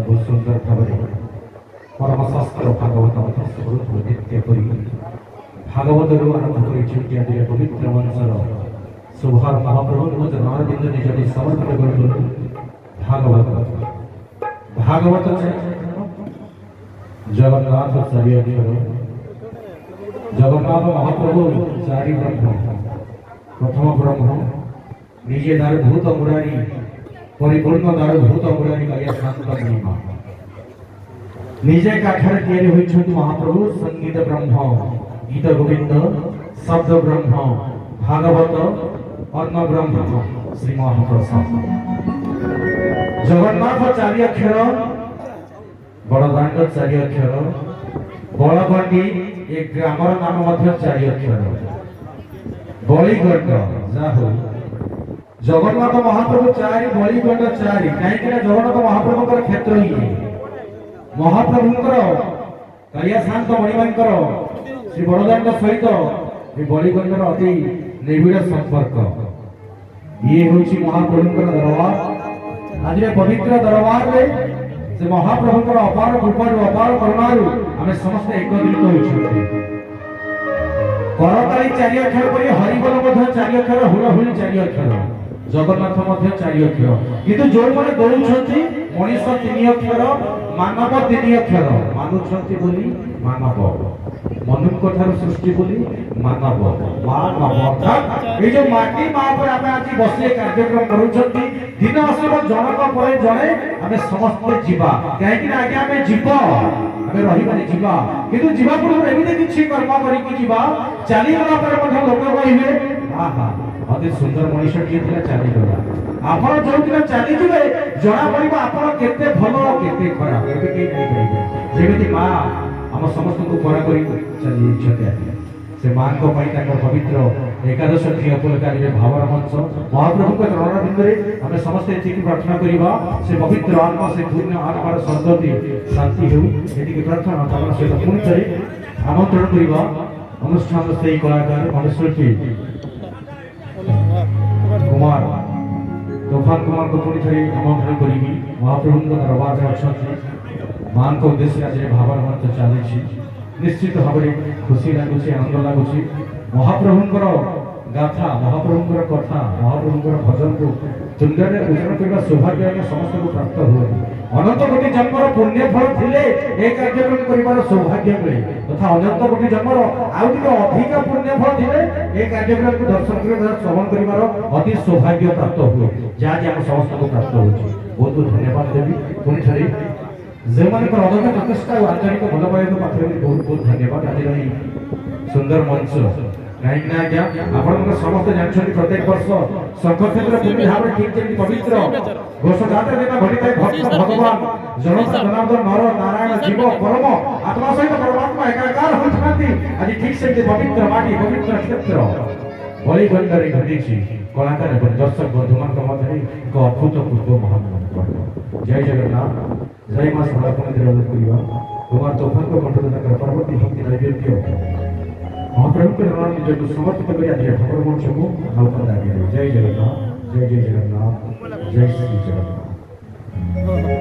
बहुत सुंदर भाव परमशास्त्र भागवत कथा स्वरूप नृत्य कर भागवत आरंभ कर पवित्र मंचर शुभार महाप्रभु जनार्दन निज समर्पित कर भागवत भागवत जगन्नाथ चारिअक्षर जगन्नाथ महाप्रभु चारि ब्रह्म प्रथम ब्रह्म निजे दारभूत मुरारी परिपूर्ण दारभूत मुरारी कलिया शांत महिमा निजे काठर तैयारी होइछन्ति महाप्रभु संगीत ब्रह्म गीत गोविंद शब्द ब्रह्म भागवत अन्न ब्रह्म श्री महाप्रसाद जगन्नाथ चारि अक्षर बड़दाण्ड चारि अक्षर बड़गंडी एक ग्रामर नाम मध्य चारि अक्षर बलिगंड जा हो जगन्नाथ महाप्रभु चारि बलिगंड चारि कहीं जगन्नाथ महाप्रभु क्षेत्र ही महाप्रभुंकर कालिया शांत मणिमांकर श्री बड़दाण्ड सहित बलिगंडर अति निबिड़ संपर्क ये होची महाप्रभुंकर दरबार आज पवित्र दरबार में से महाप्रभुंकर अपार कृपा अपार करुणारु आमे समस्त एकत्रित होइछथि करताली चारि अक्षर परि हरिबल मध्य चारि अक्षर हुलहुली चारि अक्षर जगन्नाथ मध्य चारि अक्षर किंतु जो माने गौछथि मनीष तीन अक्षर मानव तीन अक्षर मानुछथि बोली मानव मनुष्य ठार सृष्टि बोली मानव मानव अर्थात ए जो माटी मा पर आमे आज बसे कार्यक्रम करूछथि दिन आसीब जनक परे जणे आमे समस्त जीवा काहेकि आगे आमे जीव आमे रहिबानी जीवा किंतु जीवा पूर्व एमिते किछि कर्म करि कि जीवा चाली गला पर मध्य लोक कहिबे आहा अति सुंदर मनीष टिए थिला चाली गला आपण जो दिन चाली जिवे जणा पड़िबा आपण केते भलो केते खराब एबे के नै कहिबे जेमिति मां हम समस्त को करा करी चली छते से मां को पई ताकर पवित्र एकादश क्रिया उपलक्षे भावर मंच महाप्रभु के चरण बिंदरे हमें समस्त एतिकी प्रार्थना करिबा से पवित्र आत्मा से पूर्ण आत्मार सद्गति शांति हेउ एतिकी प्रार्थना तमन से पुनि करे आमंत्रण करिबा अनुष्ठान से कलाकार मनुष्यटी कुमार तूफान कुमार को पुनि थे आमंत्रण करिबी महाप्रभु के दरबार में अछंती मां को उद्देश्य आज भावर मंच चली निश्चित भाव खुशी लगुच आनंद लगुच महाप्रभुंकर गाथा महाप्रभुंकर कथा महाप्रभुंकर भजन को तुंडे उच्चारण करने सौभाग्य आज्ञा समस्त को प्राप्त हुए अनंत कोटि जन्मर पुण्य फल थिले ए कार्यक्रम करिवार सौभाग्य मिले तथा अनंत कोटि जन्मर आउटिक अधिक पुण्य फल थिले ए कार्यक्रम को दर्शन कर श्रवण करिवार अति सौभाग्य प्राप्त हुए जहाँ हम समस्त को प्राप्त होछि बहुत बहुत धन्यवाद देवी पुनि थरे जे माने पर अदम्य प्रचेष्टा और आंतरिक भल पाइबा पाखरे बहुत बहुत धन्यवाद आज सुंदर मंच कहीं ना क्या आपण समस्त जानछन्ति प्रत्येक वर्ष शंख क्षेत्र पूर्वी भाव ठीक जेमि पवित्र घोष जात्रा जेना घटिताय भक्त भगवान जन जनार्दन नर नारायण जीव परम आत्मा सहित परमात्मा एकाकार होइछन्ति आज ठीक से पवित्र माटी पवित्र क्षेत्र बलिगंडरे घटिछि कलाकार एवं दर्शक बंधुमान मध्य एक अभूतपूर्व महान जय जगन्नाथ जय मां सरस्वती देव करिवा कुमार तोफान को कंठदाता परवर्ती भक्ति नैवेद्य महाप्रभु के नाम निज को समर्पित करिया जे ठाकुर मन सबो नौका दागे जय जगन्नाथ जय जय जगन्नाथ जय श्री जगन्नाथ